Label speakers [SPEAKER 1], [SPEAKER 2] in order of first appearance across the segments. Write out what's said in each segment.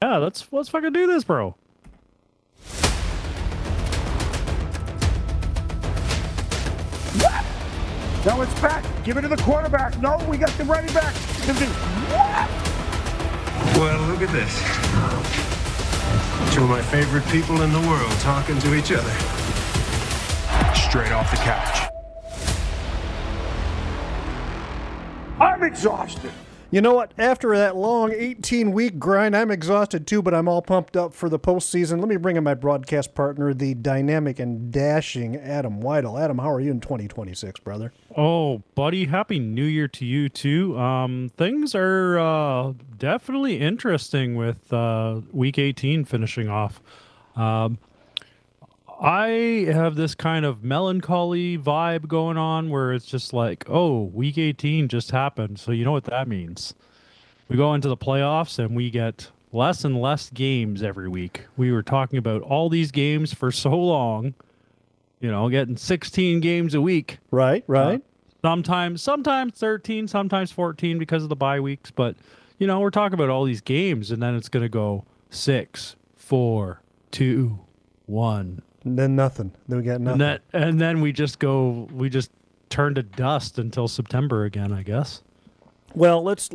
[SPEAKER 1] Yeah, let's fucking do this, bro.
[SPEAKER 2] Now it's back. Give it to the quarterback. No, we got the running back. What?
[SPEAKER 3] Well, look at this. Two of my favorite people in the world talking to each other. Straight off the couch.
[SPEAKER 2] I'm exhausted.
[SPEAKER 4] You know what? After that long 18-week grind, I'm exhausted too, but I'm all pumped up for the postseason. Let me bring in my broadcast partner, the dynamic and dashing Adam Weidel. Adam, how are you in 2026, brother?
[SPEAKER 1] Oh, buddy, happy New Year to you too. Things are definitely interesting with Week 18 finishing off. I have this kind of melancholy vibe going on where it's just like, oh, Week 18 just happened, so you know what that means. We go into the playoffs and we get less and less games every week. We were talking about all these games for so long, getting 16 games a week.
[SPEAKER 4] Right.
[SPEAKER 1] Sometimes 13, sometimes 14 because of the bye weeks, but we're talking about all these games and then it's going to go 6, 4, 2, 1.
[SPEAKER 4] And then nothing. Then we got nothing.
[SPEAKER 1] And then we just turn to dust until September again, I guess.
[SPEAKER 4] Well, let's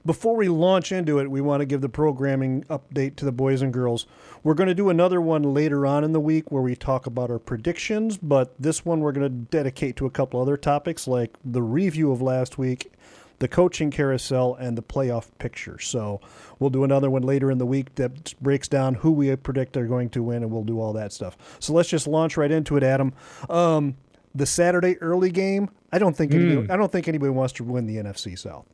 [SPEAKER 4] before we launch into it, we want to give the programming update to the boys and girls. We're going to do another one later on in the week where we talk about our predictions, but this one we're going to dedicate to a couple other topics like the review of last week, the coaching carousel, and the playoff picture. So we'll do another one later in the week that breaks down who we predict are going to win, and we'll do all that stuff. So let's just launch right into it, Adam. The Saturday early game, I don't think anybody wants to win the NFC South.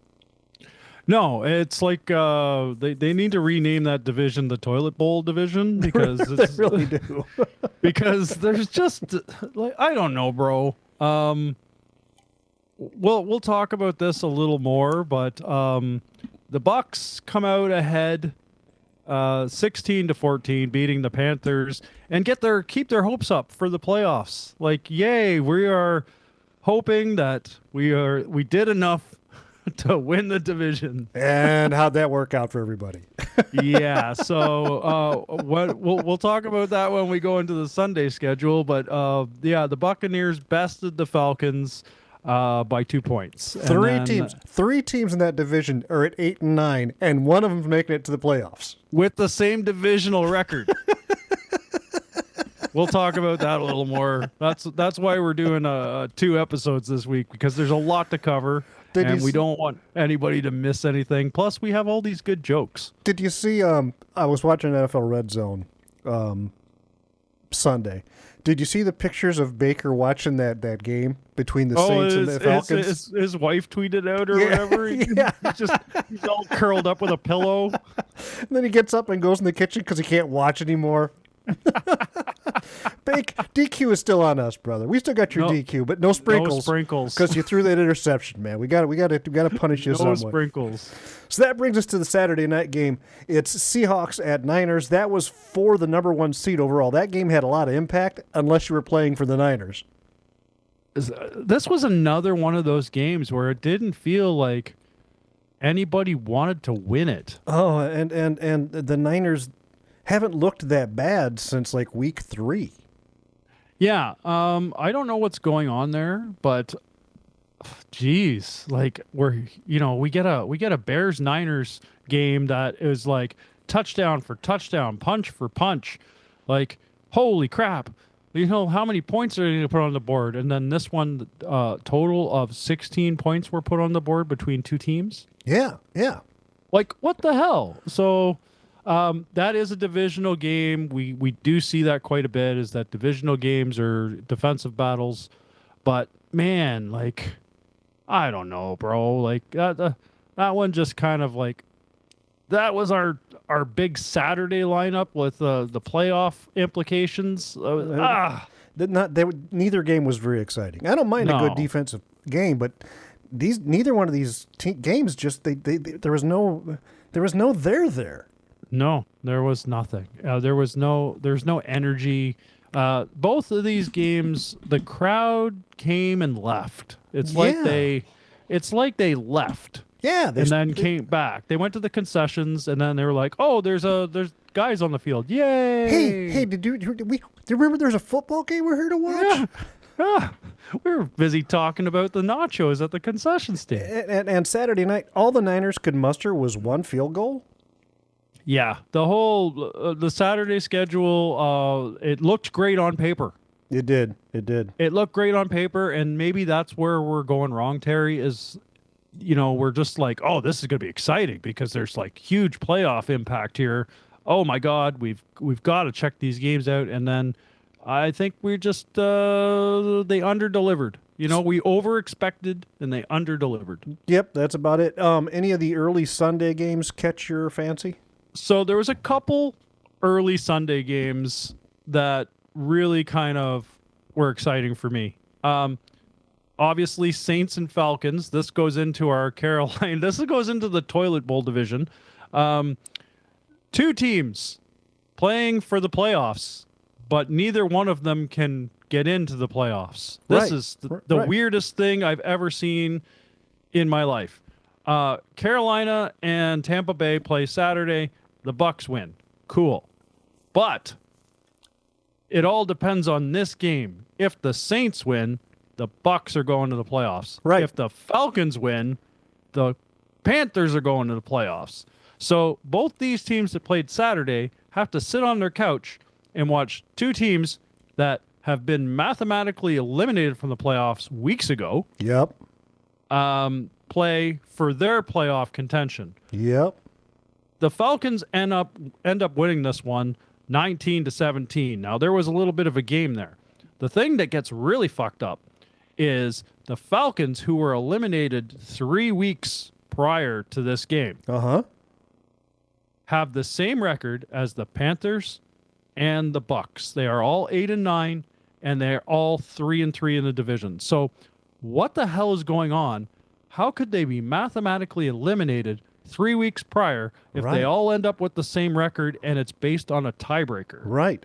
[SPEAKER 1] No, it's like they need to rename that division the Toilet Bowl division because
[SPEAKER 4] they really do.
[SPEAKER 1] Because there's just like I don't know, bro. We'll talk about this a little more, but the Bucks come out ahead 16-14, beating the Panthers and keep their hopes up for the playoffs. Like, yay, we are hoping that we did enough to win the division.
[SPEAKER 4] And how'd that work out for everybody?
[SPEAKER 1] Yeah, so we'll talk about that when we go into the Sunday schedule, but the Buccaneers bested the Falcons by 2 points.
[SPEAKER 4] Three teams in that division are at 8 and 9, and one of them's making it to the playoffs
[SPEAKER 1] with the same divisional record. We'll talk about that a little more. That's why we're doing 2 episodes this week, because there's a lot to cover, and we don't want anybody to miss anything. Plus, we have all these good jokes.
[SPEAKER 4] Did you see? I was watching NFL Red Zone Sunday. Did you see the pictures of Baker watching that game between the Saints and the Falcons?
[SPEAKER 1] His wife tweeted out or whatever. He's all curled up with a pillow.
[SPEAKER 4] And then he gets up and goes in the kitchen because he can't watch anymore. DQ is still on us, brother. We still got your DQ, but no sprinkles.
[SPEAKER 1] No sprinkles,
[SPEAKER 4] because you threw that interception, man. We got to punish you
[SPEAKER 1] no
[SPEAKER 4] somewhat.
[SPEAKER 1] Sprinkles.
[SPEAKER 4] So that brings us to the Saturday night game. It's Seahawks at Niners. That was for the number 1 seed overall. That game had a lot of impact, unless you were playing for the Niners.
[SPEAKER 1] This was another one of those games where it didn't feel like anybody wanted to win it.
[SPEAKER 4] Oh, and the Niners haven't looked that bad since like week 3.
[SPEAKER 1] Yeah, I don't know what's going on there, but geez, like we get a Bears Niners game that is like touchdown for touchdown, punch for punch. Like, holy crap. How many points are they going to put on the board? And then this one, total of 16 points were put on the board between 2 teams.
[SPEAKER 4] Yeah.
[SPEAKER 1] Like, what the hell? So that is a divisional game. We do see that quite a bit, is that divisional games are defensive battles. But, man, like, I don't know, bro. Like, that one just kind of like, that was our big Saturday lineup with the playoff implications.
[SPEAKER 4] Neither game was very exciting. I don't mind a good defensive game, but neither one of these games just there was no there.
[SPEAKER 1] No, there was nothing. There's no energy. Both of these games, the crowd came and left. It's like they left.
[SPEAKER 4] Yeah,
[SPEAKER 1] and then came back. They went to the concessions, and then they were like, "Oh, there's guys on the field. Yay!"
[SPEAKER 4] Hey, do you remember there's a football game we're here to watch?
[SPEAKER 1] Yeah. Ah, we were busy talking about the nachos at the concession stand.
[SPEAKER 4] And Saturday night, all the Niners could muster was one field goal.
[SPEAKER 1] Yeah, the whole the Saturday schedule, it looked great on paper.
[SPEAKER 4] It did. It did.
[SPEAKER 1] It looked great on paper, and maybe that's where we're going wrong, Terry, is, we're just like, oh, this is going to be exciting because there's like huge playoff impact here. Oh my God, we've got to check these games out. And then I think we just, they underdelivered. We over-expected and they underdelivered.
[SPEAKER 4] Yep, that's about it. Any of the early Sunday games catch your fancy?
[SPEAKER 1] So there was a couple early Sunday games that really kind of were exciting for me. Obviously, Saints and Falcons. This goes into our Carolina. This goes into the toilet bowl division. Two teams playing for the playoffs, but neither one of them can get into the playoffs. This is the weirdest thing I've ever seen in my life. Carolina and Tampa Bay play Saturday. The Bucs win. Cool. But it all depends on this game. If the Saints win, the Bucs are going to the playoffs.
[SPEAKER 4] Right.
[SPEAKER 1] If the Falcons win, the Panthers are going to the playoffs. So both these teams that played Saturday have to sit on their couch and watch two teams that have been mathematically eliminated from the playoffs weeks ago.
[SPEAKER 4] Yep.
[SPEAKER 1] Play for their playoff contention.
[SPEAKER 4] Yep.
[SPEAKER 1] The Falcons end up winning this one 19-17. Now, there was a little bit of a game there. The thing that gets really fucked up is the Falcons, who were eliminated 3 weeks prior to this game, have the same record as the Panthers and the Bucs. They are all 8-9, and they're all 3-3 in the division. So what the hell is going on? How could they be mathematically eliminated 3 weeks prior if they all end up with the same record and it's based on a tiebreaker?
[SPEAKER 4] Right.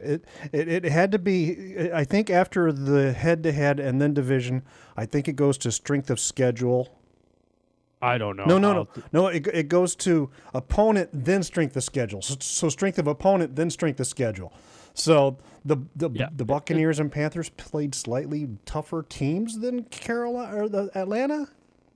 [SPEAKER 4] It had to be, I think after the head-to-head and then division, I think it goes to strength of schedule.
[SPEAKER 1] I don't know.
[SPEAKER 4] No. It goes to opponent, then strength of schedule. So strength of opponent, then strength of schedule. So the Buccaneers and Panthers played slightly tougher teams than Carolina or the Atlanta.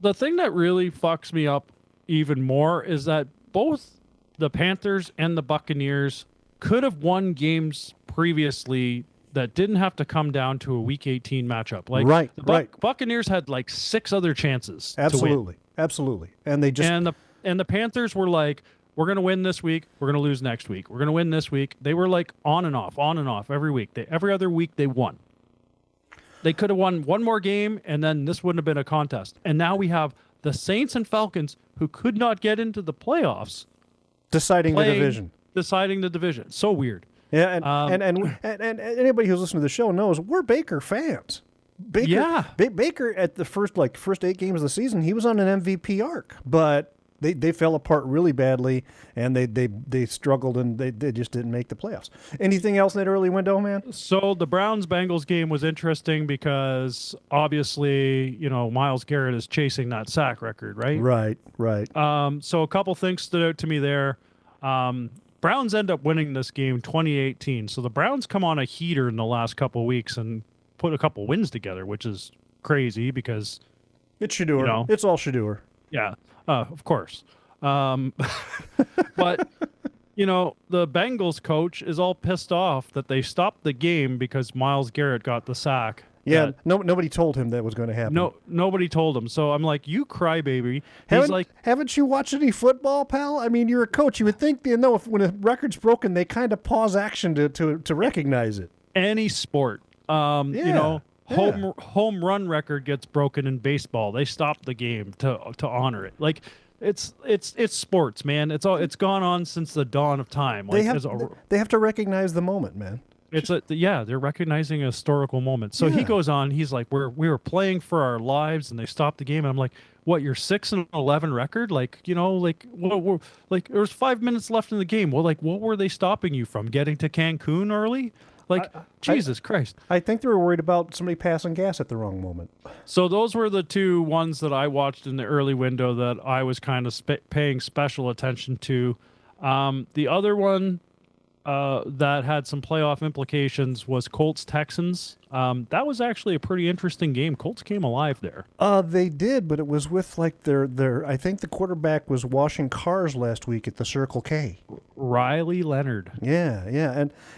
[SPEAKER 1] The thing that really fucks me up even more is that both the Panthers and the Buccaneers could have won games previously that didn't have to come down to a Week 18 matchup. Like the Buccaneers had like 6 other chances.
[SPEAKER 4] Absolutely, and they just
[SPEAKER 1] and the Panthers were like, we're going to win this week, we're going to lose next week, we're going to win this week. They were like on and off every week. Every other week they won. They could have won one more game, and then this wouldn't have been a contest. And now we have the Saints and Falcons, who could not get into the playoffs,
[SPEAKER 4] deciding the division. So weird.
[SPEAKER 1] Yeah,
[SPEAKER 4] and anybody who's listening to the show knows we're Baker fans. Baker at the first 8 games of the season, he was on an MVP arc, but they fell apart really badly, and they struggled, and they just didn't make the playoffs. Anything else in that early window, man?
[SPEAKER 1] So the Browns-Bengals game was interesting because obviously, Myles Garrett is chasing that sack record, right?
[SPEAKER 4] Right.
[SPEAKER 1] So a couple things stood out to me there. Browns end up winning this game 2018. So the Browns come on a heater in the last couple of weeks and put a couple wins together, which is crazy because
[SPEAKER 4] it's Shador. It's all Shador.
[SPEAKER 1] Yeah. Of course. But, the Bengals coach is all pissed off that they stopped the game because Myles Garrett got the sack.
[SPEAKER 4] Yeah, nobody told him that was going to happen.
[SPEAKER 1] No, nobody told him. So I'm like, you crybaby.
[SPEAKER 4] Haven't you watched any football, pal? I mean, you're a coach. You would think, if when a record's broken, they kind of pause action to recognize it.
[SPEAKER 1] Any sport. Home run record gets broken in baseball. They stop the game to honor it. Like it's sports, man. It's gone on since the dawn of time.
[SPEAKER 4] They have to recognize the moment, man.
[SPEAKER 1] They're recognizing a historical moment. So he goes on. He's like, we were playing for our lives, and they stopped the game. And I'm like, what? Your 6-11 record? There was 5 minutes left in the game. Well, what were they stopping you from? Getting to Cancun early? Like, Jesus Christ.
[SPEAKER 4] I think they were worried about somebody passing gas at the wrong moment.
[SPEAKER 1] So those were the two ones that I watched in the early window that I was kind of paying special attention to. The other one that had some playoff implications was Colts-Texans. That was actually a pretty interesting game. Colts came alive there.
[SPEAKER 4] They did, but it was with like their I think the quarterback was washing cars last week at the Circle K.
[SPEAKER 1] Riley Leonard.
[SPEAKER 4] Yeah,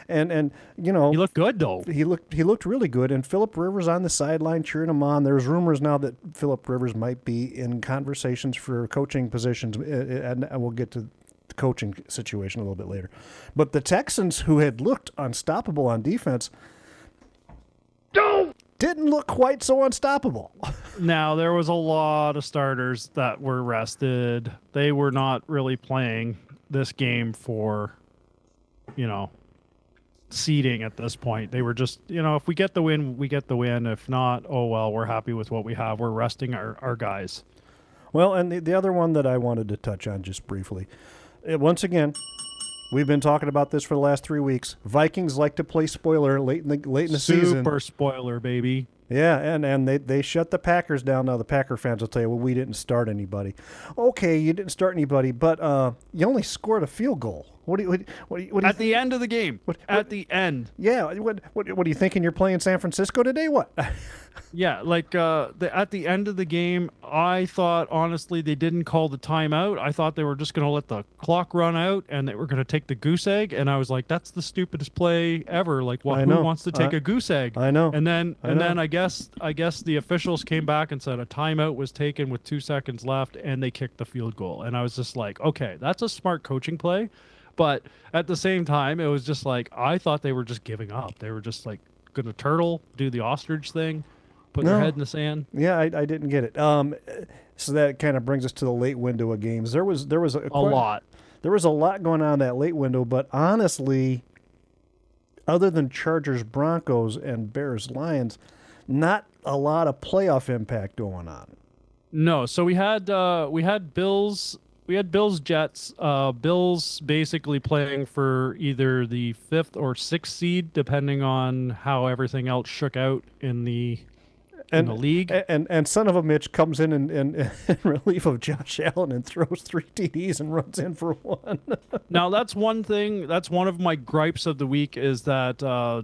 [SPEAKER 4] and you know,
[SPEAKER 1] He looked good though.
[SPEAKER 4] He looked really good, and Phillip Rivers on the sideline cheering him on. There's rumors now that Phillip Rivers might be in conversations for coaching positions, and we'll get to the coaching situation a little bit later. But the Texans, who had looked unstoppable on defense, didn't look quite so unstoppable.
[SPEAKER 1] Now, there was a lot of starters that were rested. They were not really playing this game for, seeding at this point. They were just, if we get the win, we get the win. If not, oh, well, we're happy with what we have. We're resting our guys.
[SPEAKER 4] Well, and the other one that I wanted to touch on just briefly, once again, we've been talking about this for the last 3 weeks. Vikings like to play spoiler late in the season.
[SPEAKER 1] Super spoiler, baby.
[SPEAKER 4] Yeah, and they shut the Packers down. Now the Packer fans will tell you, well, we didn't start anybody. Okay, you didn't start anybody, but you only scored a field goal. What do you
[SPEAKER 1] At the end of the game. At the end.
[SPEAKER 4] Yeah. What are you thinking? You're playing San Francisco today? What?
[SPEAKER 1] Yeah, like at the end of the game, I thought, honestly, they didn't call the timeout. I thought they were just going to let the clock run out and they were going to take the goose egg. And I was like, that's the stupidest play ever. Like, who wants to take a goose egg?
[SPEAKER 4] I know.
[SPEAKER 1] And then I guess the officials came back and said a timeout was taken with 2 seconds left and they kicked the field goal. And I was just like, okay, that's a smart coaching play. But at the same time, it was just like, I thought they were just giving up. They were just like going to turtle, do the ostrich thing, put their head in the sand.
[SPEAKER 4] Yeah, I didn't get it. So that kind of brings us to the late window of games. There was a
[SPEAKER 1] lot.
[SPEAKER 4] There was a lot going on in that late window, but honestly, other than Chargers, Broncos, and Bears, Lions, not a lot of playoff impact going on.
[SPEAKER 1] No, so we had Bills. We had Bills Jets. Bills basically playing for either the 5th or 6th seed, depending on how everything else shook out in the league.
[SPEAKER 4] And son of a Mitch comes in relief of Josh Allen and throws 3 TDs and runs in for 1.
[SPEAKER 1] Now, that's one thing. That's one of my gripes of the week is that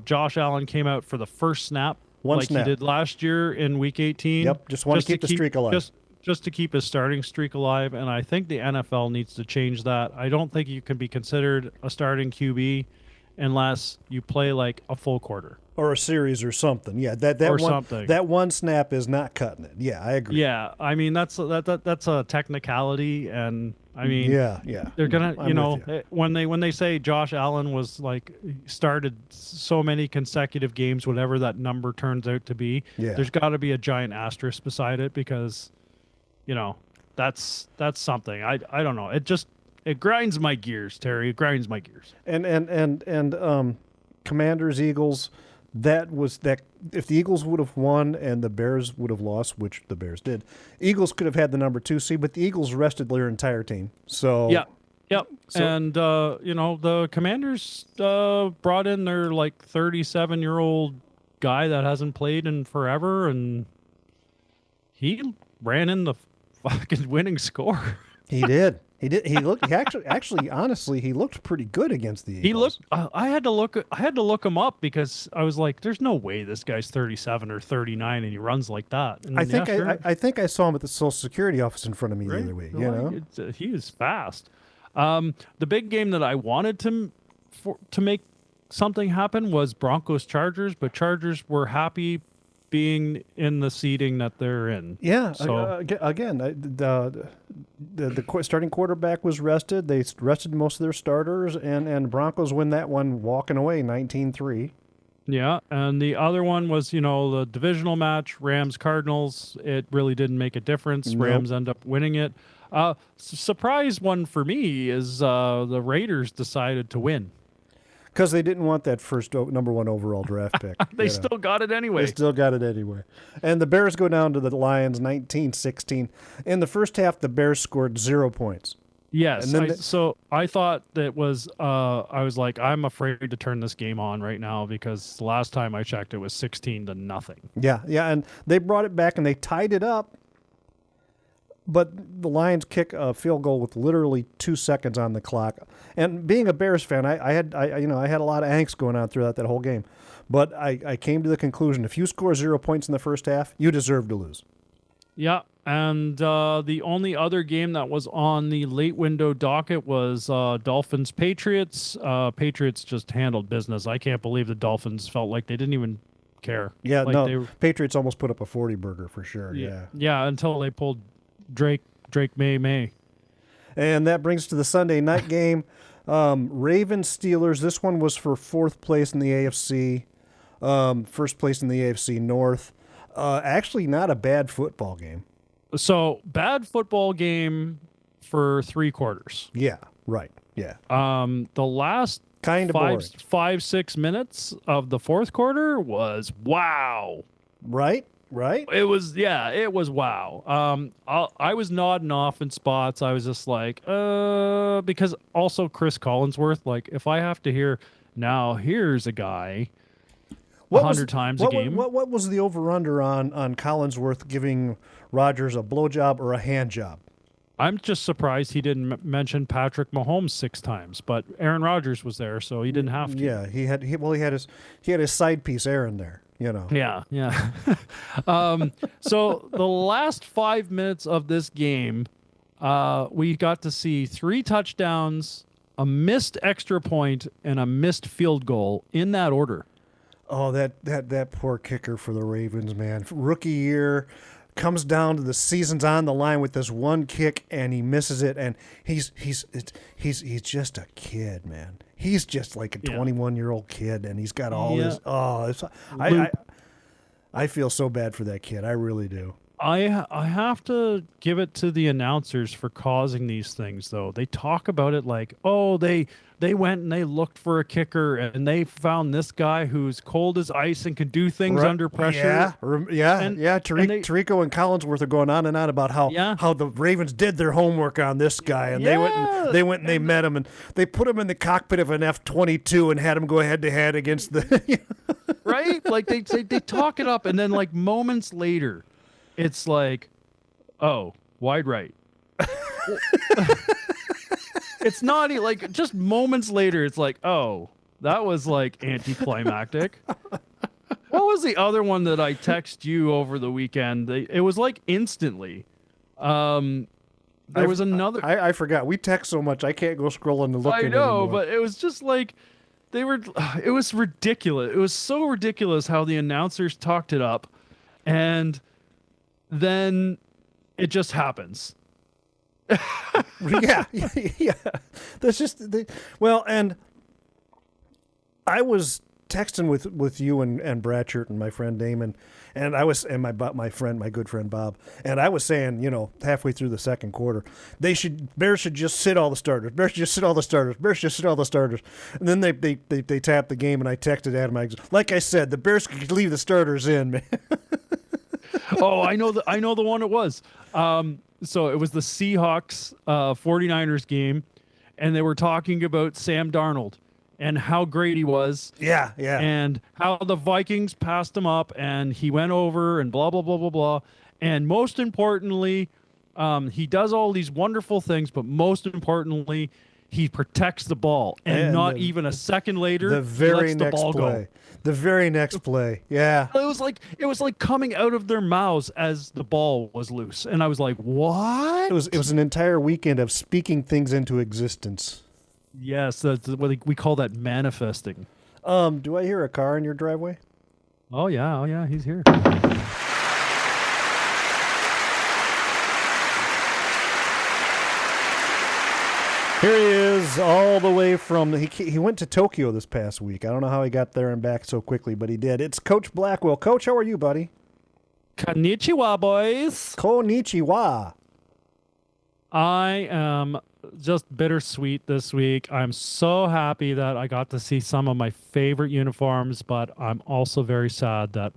[SPEAKER 1] Josh Allen came out for the first snap
[SPEAKER 4] One
[SPEAKER 1] like
[SPEAKER 4] snap.
[SPEAKER 1] he did last year in Week 18.
[SPEAKER 4] Yep, just want to keep the streak alive.
[SPEAKER 1] Just to keep his starting streak alive, and I think the NFL needs to change that. I don't think you can be considered a starting QB unless you play like a full quarter
[SPEAKER 4] or a series or something. Yeah, that one snap is not cutting it. Yeah, I agree.
[SPEAKER 1] Yeah, I mean that's a technicality, and I mean they're gonna when they say Josh Allen was like started so many consecutive games, whatever that number turns out to be, there's got to be a giant asterisk beside it because. That's something. I don't know. It grinds my gears, Terry. It grinds my gears.
[SPEAKER 4] And Commanders, Eagles, that if the Eagles would have won and the Bears would have lost, which the Bears did, Eagles could have had the number 2 seed, but the Eagles rested their entire team. So
[SPEAKER 1] Yep. So, and the Commanders brought in their like 37-year-old guy that hasn't played in forever, and he ran in the fucking winning score.
[SPEAKER 4] He did. He actually, honestly, he looked pretty good against the Eagles.
[SPEAKER 1] He looked. I had to look him up because I was like, "There's no way this guy's 37 or 39 and he runs like that." And
[SPEAKER 4] I think I saw him at the Social Security office in front of me the other week.
[SPEAKER 1] He is fast. The big game that I wanted to make something happen was Broncos Chargers, but Chargers were happy being in the seeding that they're in.
[SPEAKER 4] Yeah.
[SPEAKER 1] So
[SPEAKER 4] again, the starting quarterback was rested. They rested most of their starters, and Broncos win that one walking away 19-3.
[SPEAKER 1] Yeah, and the other one was, the divisional match, Rams-Cardinals. It really didn't make a difference. Nope. Rams end up winning it. Surprise one for me is the Raiders decided to win.
[SPEAKER 4] Because they didn't want that first number 1 overall draft pick.
[SPEAKER 1] They still got it anyway.
[SPEAKER 4] They still got it anyway. And the Bears go down to the Lions 19-16. In the first half, the Bears scored 0 points.
[SPEAKER 1] Yes.
[SPEAKER 4] And then
[SPEAKER 1] So I thought that was I was like, I'm afraid to turn this game on right now because the last time I checked it was 16-0.
[SPEAKER 4] yeah, and they brought it back and they tied it up. But the Lions kick a field goal with literally 2 seconds on the clock. And being a Bears fan, I had a lot of angst going on throughout that whole game. But I came to the conclusion: if you score 0 points in the first half, you deserve to lose.
[SPEAKER 1] Yeah, and the only other game that was on the late window docket was Dolphins Patriots. Patriots just handled business. I can't believe the Dolphins felt like they didn't even care.
[SPEAKER 4] Yeah,
[SPEAKER 1] like
[SPEAKER 4] no, Patriots almost put up a 40 burger for sure.
[SPEAKER 1] Yeah, until they pulled Drake May.
[SPEAKER 4] And that brings us to the Sunday night game. Ravens Steelers. This one was for 4th place in the AFC, 1st place in the AFC North. Actually, not a bad football game.
[SPEAKER 1] So bad football game for 3 quarters.
[SPEAKER 4] Yeah, right. Yeah.
[SPEAKER 1] The last
[SPEAKER 4] kind of
[SPEAKER 1] 5-6 minutes of the 4th quarter was wow.
[SPEAKER 4] Right.
[SPEAKER 1] It was wow. I was nodding off in spots. I was just like, because also Chris Collinsworth, like if I have to hear now, here's a guy 100 times a game.
[SPEAKER 4] What was the over-under on Collinsworth giving Rodgers a blowjob or a hand job?
[SPEAKER 1] I'm just surprised he didn't mention Patrick Mahomes 6 times, but Aaron Rodgers was there, so he didn't have to.
[SPEAKER 4] Yeah, he had his side piece Aaron there. You know.
[SPEAKER 1] Yeah. So the last 5 minutes of this game, we got to see 3 touchdowns, a missed extra point, and a missed field goal in that order.
[SPEAKER 4] Oh, that poor kicker for the Ravens, man. Rookie year, comes down to the season's on the line with this one kick, and he misses it. And he's just a kid, man. He's just like a 21-year-old kid, and he's got all this. Oh, I feel so bad for that kid. I really do.
[SPEAKER 1] I have to give it to the announcers for causing these things, though. They talk about it like, oh, they went and they looked for a kicker and they found this guy who's cold as ice and can do things under pressure.
[SPEAKER 4] Tirico and Collinsworth are going on and on about how the Ravens did their homework on this guy, and they went and they met him and they put him in the cockpit of an F-22 and had him go head to head against the
[SPEAKER 1] right? Like they talk it up, and then like moments later, it's like, oh, wide right. It's not like just moments later. It's like, oh, that was like anticlimactic. What was the other one that I text you over the weekend? It was like instantly. There was another.
[SPEAKER 4] I forgot. We text so much I can't go scrolling to look.
[SPEAKER 1] I know, but it was just like they were. It was ridiculous. It was so ridiculous how the announcers talked it up, and then it just happens.
[SPEAKER 4] yeah. That's just and I was texting with you and Bratchert and my friend Damon, and I was my good friend Bob, and I was saying, halfway through the second quarter, Bears should just sit all the starters. Bears should just sit all the starters. Bears just sit all the starters. And then they tapped the game, and I texted Adam. Like I said, the Bears could leave the starters in, man.
[SPEAKER 1] Oh, I know the one it was. So it was the Seahawks 49ers game, and they were talking about Sam Darnold and how great he was.
[SPEAKER 4] Yeah.
[SPEAKER 1] And how the Vikings passed him up, and he went over and blah, blah, blah, blah, blah. And most importantly, he does all these wonderful things, but most importantly, he protects the ball. And not even a second later,
[SPEAKER 4] the very
[SPEAKER 1] lets
[SPEAKER 4] next
[SPEAKER 1] the ball
[SPEAKER 4] play.
[SPEAKER 1] go.
[SPEAKER 4] The very next play, yeah.
[SPEAKER 1] It was like coming out of their mouths as the ball was loose, and I was like, "What?"
[SPEAKER 4] It was an entire weekend of speaking things into existence.
[SPEAKER 1] Yes, that's what we call that manifesting.
[SPEAKER 4] Do I hear a car in your driveway?
[SPEAKER 1] Oh yeah, he's here.
[SPEAKER 4] Here he is, all the way from he went to Tokyo this past week. I don't know how he got there and back so quickly, but he did. It's Coach Blackwell. Coach, how are you, buddy?
[SPEAKER 1] Konnichiwa, boys.
[SPEAKER 4] Konnichiwa.
[SPEAKER 1] I am just bittersweet this week. I'm so happy that I got to see some of my favorite uniforms, but I'm also very sad that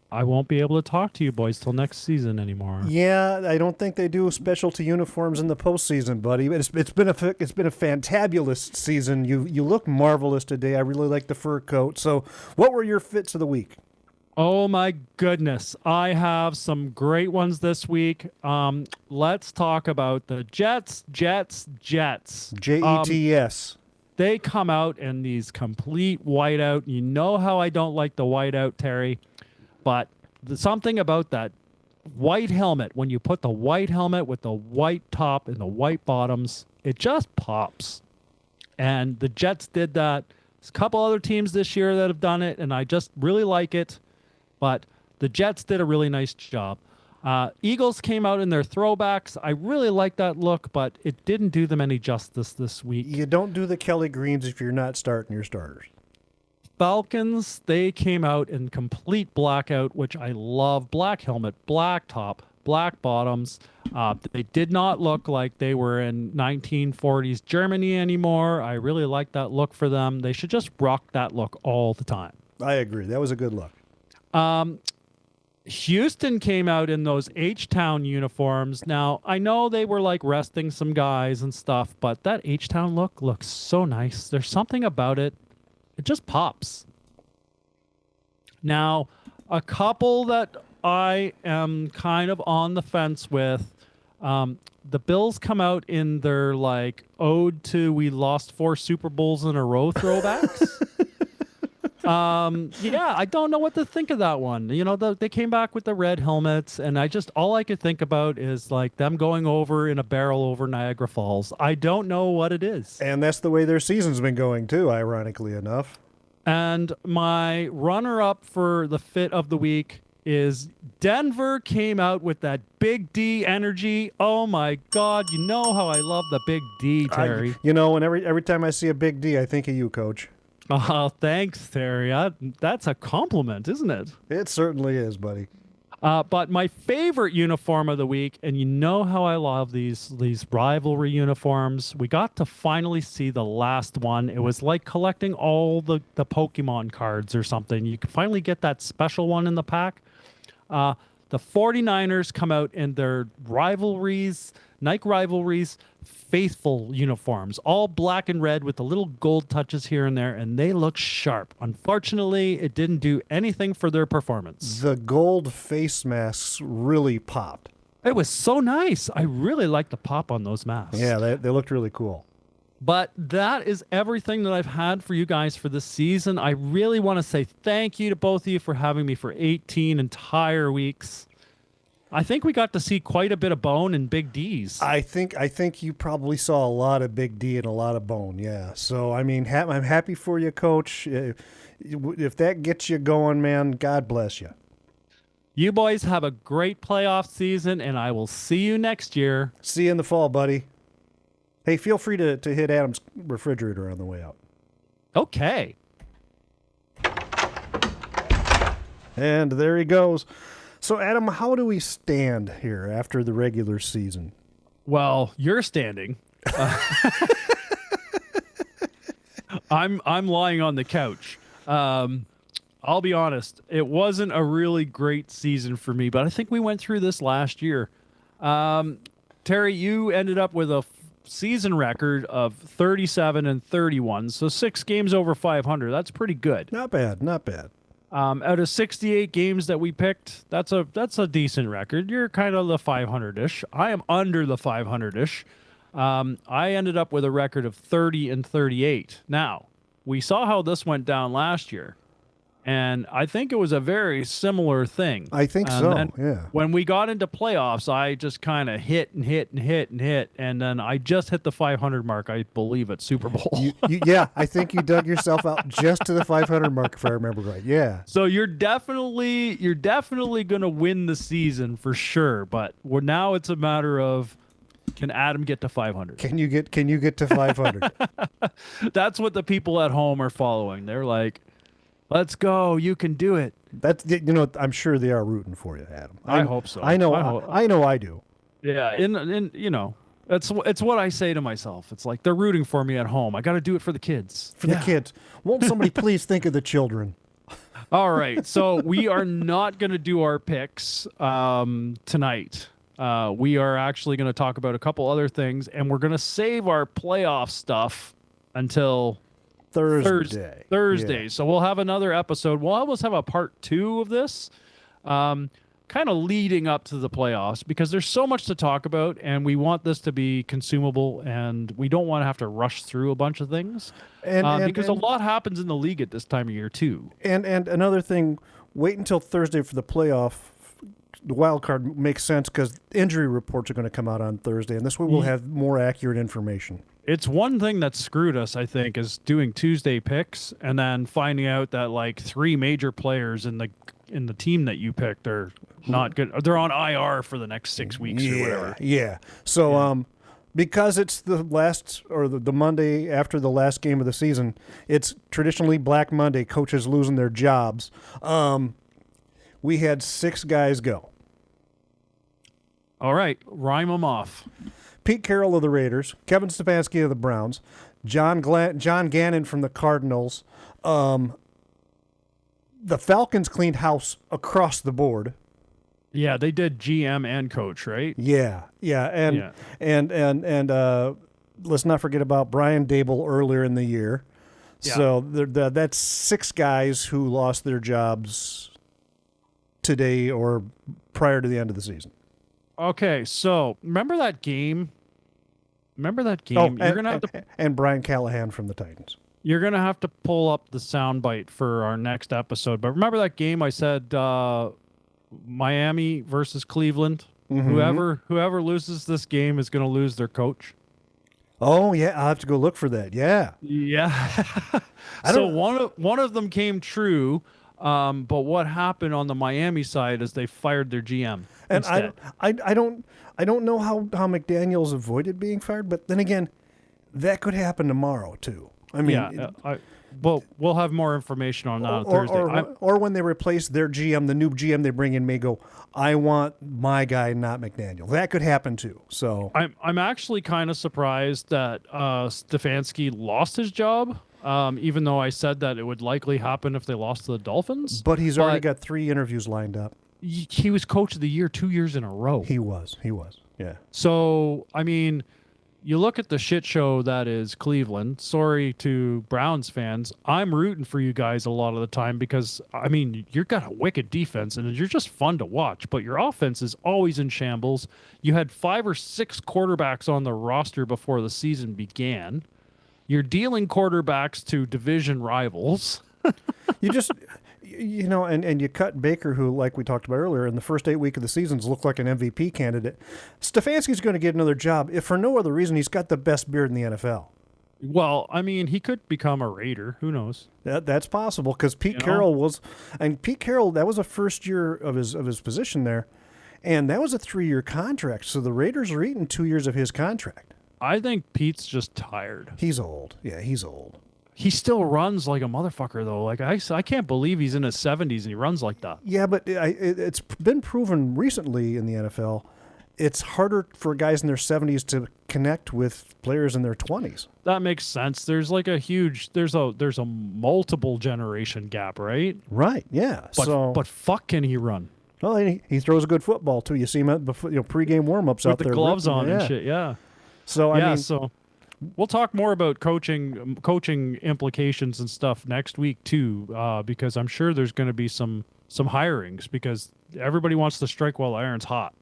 [SPEAKER 1] I won't be able to talk to you boys till next season anymore.
[SPEAKER 4] Yeah, I don't think they do specialty uniforms in the postseason, buddy. It's been a fantabulous season. You look marvelous today. I really like the fur coat. So, what were your fits of the week?
[SPEAKER 1] Oh my goodness. I have some great ones this week. Let's talk about the Jets.
[SPEAKER 4] Jets.
[SPEAKER 1] They come out in these complete whiteout. You know how I don't like the whiteout, Terry. But something about that white helmet, when you put the white helmet with the white top and the white bottoms, it just pops. And the Jets did that. There's a couple other teams this year that have done it, and I just really like it. But the Jets did a really nice job. Eagles came out in their throwbacks. I really like that look, but it didn't do them any justice this week.
[SPEAKER 4] You don't do the Kelly Greens if you're not starting your starters.
[SPEAKER 1] Falcons, they came out in complete blackout, which I love. Black helmet, black top, black bottoms. They did not look like they were in 1940s Germany anymore. I really like that look for them. They should just rock that look all the time.
[SPEAKER 4] I agree. That was a good look.
[SPEAKER 1] Houston came out in those H-Town uniforms. Now, I know they were like resting some guys and stuff, but that H-Town look looks so nice. There's something about it. It just pops. Now, a couple that I am kind of on the fence with, the Bills come out in their like ode to we lost 4 Super Bowls in a row throwbacks. Yeah, I don't know what to think of that one. You know, they came back with the red helmets, and all I could think about is like them going over in a barrel over Niagara Falls. I don't know what it is.
[SPEAKER 4] And that's the way their season's been going too, ironically enough.
[SPEAKER 1] And my runner-up for the fit of the week is Denver came out with that Big D energy. Oh my God, you know how I love the Big D, Terry.
[SPEAKER 4] And every time I see a Big D, I think of you, Coach.
[SPEAKER 1] Oh, thanks, Terry. That's a compliment, isn't it?
[SPEAKER 4] It certainly is, buddy.
[SPEAKER 1] But my favorite uniform of the week, and you know how I love these rivalry uniforms, we got to finally see the last one. It was like collecting all the Pokemon cards or something. You can finally get that special one in the pack. The 49ers come out in their Nike rivalries, faithful uniforms, all black and red with the little gold touches here and there, and they look sharp. Unfortunately, it didn't do anything for their performance.
[SPEAKER 4] The gold face masks really popped.
[SPEAKER 1] It was so nice. I really like the pop on those masks.
[SPEAKER 4] Yeah, they looked really cool.
[SPEAKER 1] But that is everything that I've had for you guys for this season. I really want to say thank you to both of you for having me for 18 entire weeks. I think we got to see quite a bit of bone and Big D's.
[SPEAKER 4] I think you probably saw a lot of Big D and a lot of bone, yeah. So, I mean, I'm happy for you, Coach. If that gets you going, man, God bless you.
[SPEAKER 1] You boys have a great playoff season, and I will see you next year.
[SPEAKER 4] See you in the fall, buddy. Hey, feel free to hit Adam's refrigerator on the way out.
[SPEAKER 1] Okay.
[SPEAKER 4] And there he goes. So, Adam, how do we stand here after the regular season?
[SPEAKER 1] Well, you're standing. I'm lying on the couch. I'll be honest. It wasn't a really great season for me, but I think we went through this last year. Terry, you ended up with a season record of 37-31, so 6 games over 500. That's pretty good.
[SPEAKER 4] Not bad, not bad.
[SPEAKER 1] Out of 68 games that we picked, that's a decent record. You're kind of the 500-ish. I am under the 500-ish. I ended up with a record of 30-38. Now, we saw how this went down last year, and I think it was a very similar thing.
[SPEAKER 4] I think so, yeah.
[SPEAKER 1] When we got into playoffs, I just kind of hit, and then I just hit the 500 mark, I believe, at Super Bowl.
[SPEAKER 4] Yeah, I think you dug yourself out just to the 500 mark, if I remember right. Yeah.
[SPEAKER 1] So you're definitely going to win the season for sure, but now it's a matter of, can Adam get to 500?
[SPEAKER 4] Can you get to 500?
[SPEAKER 1] That's what the people at home are following. They're like, let's go. You can do it.
[SPEAKER 4] That's I'm sure they are rooting for you, Adam.
[SPEAKER 1] I hope so.
[SPEAKER 4] I know I do.
[SPEAKER 1] Yeah, and it's what I say to myself. It's like they're rooting for me at home. I got to do it for the kids.
[SPEAKER 4] For the kids. Won't somebody please think of the children?
[SPEAKER 1] All right. So we are not going to do our picks tonight. We are actually going to talk about a couple other things, and we're going to save our playoff stuff until
[SPEAKER 4] Thursday.
[SPEAKER 1] Thursday.
[SPEAKER 4] Yeah.
[SPEAKER 1] So we'll have another episode. We'll almost have a part 2 of this, kind of leading up to the playoffs, because there's so much to talk about, and we want this to be consumable, and we don't want to have to rush through a bunch of things, because a lot happens in the league at this time of year too.
[SPEAKER 4] And another thing, wait until Thursday for the playoff. The wild card makes sense because injury reports are going to come out on Thursday, and this way we'll have more accurate information.
[SPEAKER 1] It's one thing that screwed us, I think, is doing Tuesday picks and then finding out that like 3 major players in the team that you picked are not good. They're on IR for the next 6 weeks or whatever.
[SPEAKER 4] Yeah. So because it's the last or the Monday after the last game of the season, it's traditionally Black Monday. Coaches losing their jobs. We had 6 guys go.
[SPEAKER 1] All right, rhyme them off.
[SPEAKER 4] Pete Carroll of the Raiders, Kevin Stefanski of the Browns, John Gannon from the Cardinals. The Falcons cleaned house across the board.
[SPEAKER 1] Yeah, they did GM and coach, right?
[SPEAKER 4] Yeah, and let's not forget about Brian Dable earlier in the year.
[SPEAKER 1] Yeah.
[SPEAKER 4] So that's 6 guys who lost their jobs today or prior to the end of the season.
[SPEAKER 1] Okay, so remember that game?
[SPEAKER 4] And Brian Callahan from the Titans.
[SPEAKER 1] You're gonna have to pull up the soundbite for our next episode. But remember that game? I said Miami versus Cleveland.
[SPEAKER 4] Mm-hmm.
[SPEAKER 1] Whoever loses this game is gonna lose their coach.
[SPEAKER 4] Oh yeah, I'll have to go look for that. Yeah.
[SPEAKER 1] So one of them came true. But what happened on the Miami side is they fired their GM.
[SPEAKER 4] And
[SPEAKER 1] instead.
[SPEAKER 4] I don't know how McDaniels avoided being fired, but then again, that could happen tomorrow too. I mean,
[SPEAKER 1] we'll have more information on that on Thursday.
[SPEAKER 4] Or when they replace their GM, the new GM they bring in may go, I want my guy, not McDaniel. That could happen too. So
[SPEAKER 1] I'm actually kind of surprised that Stefanski lost his job. Even though I said that it would likely happen if they lost to the Dolphins.
[SPEAKER 4] But he's already got 3 interviews lined up.
[SPEAKER 1] He was coach of the year 2 years in a row.
[SPEAKER 4] He was. Yeah.
[SPEAKER 1] So, I mean, you look at the shit show that is Cleveland. Sorry to Browns fans. I'm rooting for you guys a lot of the time because, I mean, you've got a wicked defense and you're just fun to watch, but your offense is always in shambles. You had 5 or 6 quarterbacks on the roster before the season began. You're dealing quarterbacks to division rivals.
[SPEAKER 4] You just, and you cut Baker, who, like we talked about earlier, in the first 8 weeks of the seasons looked like an MVP candidate. Stefanski's going to get another job, if for no other reason he's got the best beard in the NFL.
[SPEAKER 1] Well, I mean, he could become a Raider. Who knows?
[SPEAKER 4] That's possible because Pete Carroll was, and Pete Carroll, that was the first year of his position there, and that was a 3-year contract. So the Raiders are eating 2 years of his contract.
[SPEAKER 1] I think Pete's just tired.
[SPEAKER 4] He's old. Yeah, he's old.
[SPEAKER 1] He still runs like a motherfucker, though. Like I can't believe he's in his 70s and he runs like that.
[SPEAKER 4] Yeah, but it's been proven recently in the NFL, it's harder for guys in their 70s to connect with players in their 20s.
[SPEAKER 1] That makes sense. There's like there's a multiple generation gap, right?
[SPEAKER 4] Right. Yeah.
[SPEAKER 1] But fuck, can he run?
[SPEAKER 4] Well, he throws a good football too. You see him at pregame warm-ups out there
[SPEAKER 1] with the gloves on and shit. Yeah.
[SPEAKER 4] So I mean,
[SPEAKER 1] so we'll talk more about coaching implications and stuff next week too, because I'm sure there's going to be some hirings because everybody wants to strike while the iron's hot.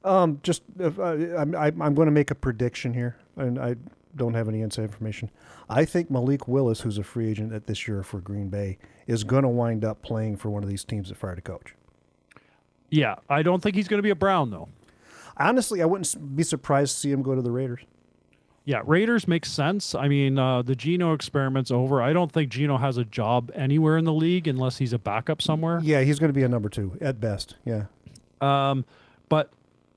[SPEAKER 4] I'm going to make a prediction here, and I don't have any inside information. I think Malik Willis, who's a free agent at this year for Green Bay, is going to wind up playing for one of these teams that fired a coach.
[SPEAKER 1] Yeah, I don't think he's going to be a Brown though.
[SPEAKER 4] Honestly, I wouldn't be surprised to see him go to the Raiders.
[SPEAKER 1] Yeah, Raiders makes sense. I mean, the Geno experiment's over. I don't think Geno has a job anywhere in the league unless he's a backup somewhere.
[SPEAKER 4] Yeah, he's going to be a number 2 at best. Yeah.
[SPEAKER 1] But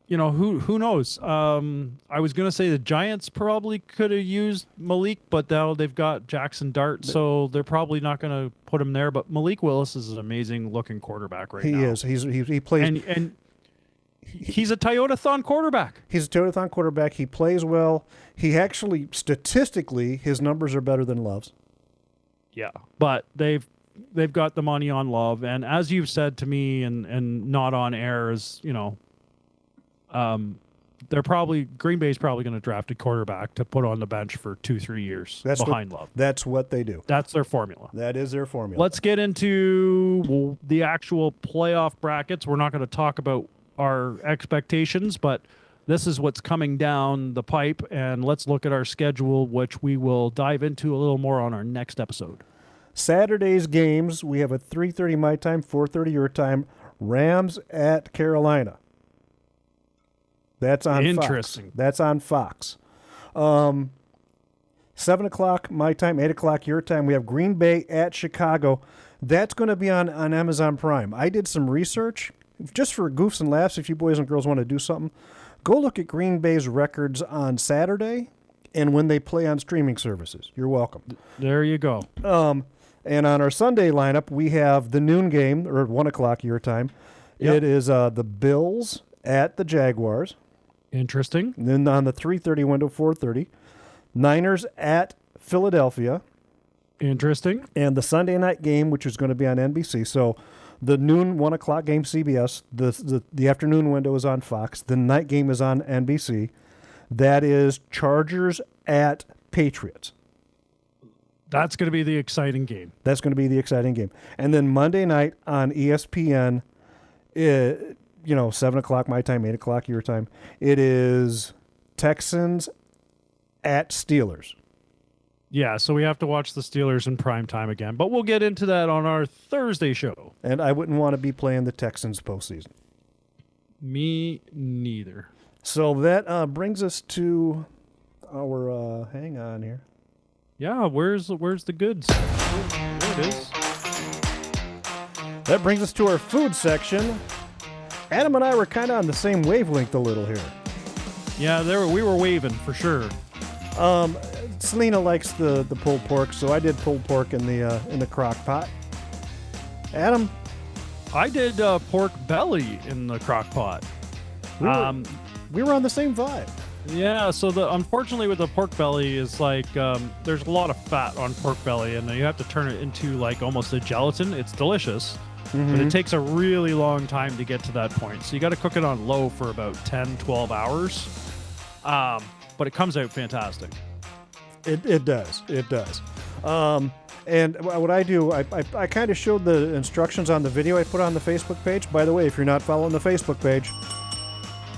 [SPEAKER 1] who knows? I was going to say the Giants probably could have used Malik, but now they've got Jackson Dart, so they're probably not going to put him there. But Malik Willis is an amazing looking quarterback right now.
[SPEAKER 4] He is. He plays
[SPEAKER 1] and he's a Toyota-thon quarterback.
[SPEAKER 4] He's a Toyota-thon quarterback. He plays well. He actually, statistically, his numbers are better than Love's.
[SPEAKER 1] Yeah, but they've they've got the money on Love, and as you've said to me and not on air, is Green Bay's probably going to draft a quarterback to put on the bench for 2-3 years behind Love.
[SPEAKER 4] That's what they do.
[SPEAKER 1] That's their formula.
[SPEAKER 4] That is their formula.
[SPEAKER 1] Let's get into the actual playoff brackets. We're not going to talk about our expectations, but this is what's coming down the pipe, and let's look at our schedule, which we will dive into a little more on our next episode.
[SPEAKER 4] Saturday's games, we have a 3:30 my time, 4:30 your time. Rams at Carolina. That's on
[SPEAKER 1] Interesting.
[SPEAKER 4] Fox. That's on Fox. 7 o'clock my time, 8 o'clock your time. We have Green Bay at Chicago. That's going to be on Amazon Prime. I did some research, just for goofs and laughs, if you boys and girls want to do something. Go look at Green Bay's records on Saturday and when they play on streaming services. You're welcome.
[SPEAKER 1] There you go.
[SPEAKER 4] And on our Sunday lineup, we have the noon game, or 1 o'clock your time.
[SPEAKER 1] Yep.
[SPEAKER 4] It is the Bills at the Jaguars.
[SPEAKER 1] Interesting.
[SPEAKER 4] And then on the 3:30 window, 4:30, Niners at Philadelphia.
[SPEAKER 1] Interesting.
[SPEAKER 4] And the Sunday night game, which is going to be on NBC. So the noon, 1 o'clock game, CBS. The afternoon window is on Fox. The night game is on NBC. That is Chargers at Patriots.
[SPEAKER 1] That's going to be the exciting game.
[SPEAKER 4] That's going to be the exciting game. And then Monday night on ESPN, 7 o'clock my time, 8 o'clock your time, it is Texans at Steelers.
[SPEAKER 1] Yeah, so we have to watch the Steelers in prime time again. But we'll get into that on our Thursday show.
[SPEAKER 4] And I wouldn't want to be playing the Texans postseason.
[SPEAKER 1] Me neither.
[SPEAKER 4] So that brings us to our, hang on here.
[SPEAKER 1] Yeah, where's the goods? There it is.
[SPEAKER 4] That brings us to our food section. Adam and I were kind of on the same wavelength a little here.
[SPEAKER 1] Yeah, we were waving for sure.
[SPEAKER 4] Selena likes the pulled pork, so I did pulled pork in the crock pot. Adam?
[SPEAKER 1] I did pork belly in the crock pot.
[SPEAKER 4] We were on the same vibe.
[SPEAKER 1] Yeah, so unfortunately with the pork belly is like there's a lot of fat on pork belly, and you have to turn it into like almost a gelatin. It's delicious, but it takes a really long time to get to that point. So you got to cook it on low for about 10, 12 hours. But it comes out fantastic.
[SPEAKER 4] It does. It does. And what I do, I kind of showed the instructions on the video I put on the Facebook page. By the way, if you're not following the Facebook page,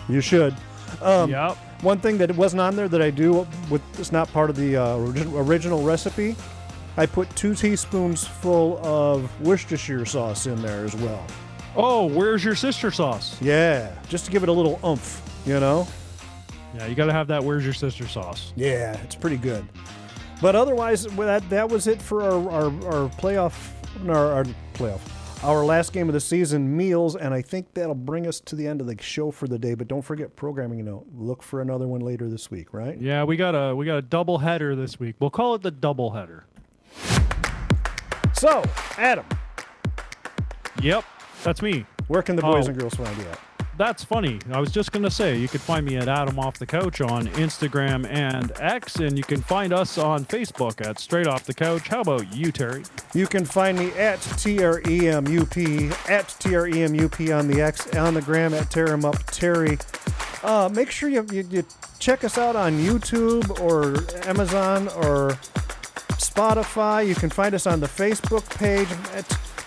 [SPEAKER 4] you should.
[SPEAKER 1] Yep.
[SPEAKER 4] One thing that wasn't on there that I do, it's not part of the original recipe, I put 2 teaspoons full of Worcestershire sauce in there as well.
[SPEAKER 1] Oh, where's your sister sauce?
[SPEAKER 4] Yeah, just to give it a little oomph, you know?
[SPEAKER 1] Yeah, you got to have that where's your sister sauce.
[SPEAKER 4] Yeah, it's pretty good. But otherwise, that was it for our our last game of the season, meals, and I think that'll bring us to the end of the show for the day. But don't forget programming, look for another one later this week, right?
[SPEAKER 1] Yeah, we got a double header this week. We'll call it the double header.
[SPEAKER 4] So, Adam.
[SPEAKER 1] Yep, that's me.
[SPEAKER 4] Where can the boys and girls find you at?
[SPEAKER 1] That's funny. I was just going to say, you could find me at Adam Off the Couch on Instagram and X, and you can find us on Facebook at Straight Off the Couch. How about you, Terry?
[SPEAKER 4] You can find me at TREMUP, at TREMUP on the X, on the gram at TerramUpTerry. Make sure you check us out on YouTube or Amazon or Spotify. You can find us on the Facebook page.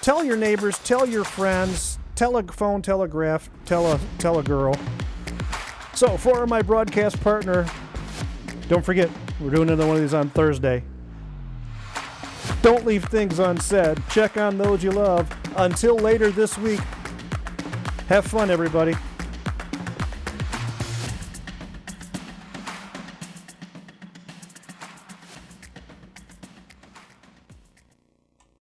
[SPEAKER 4] Tell your neighbors, tell your friends. Telephone, telegraph, tell a girl. So for my broadcast partner, don't forget, we're doing another one of these on Thursday. Don't leave things unsaid. Check on those you love. Until later this week, have fun, everybody.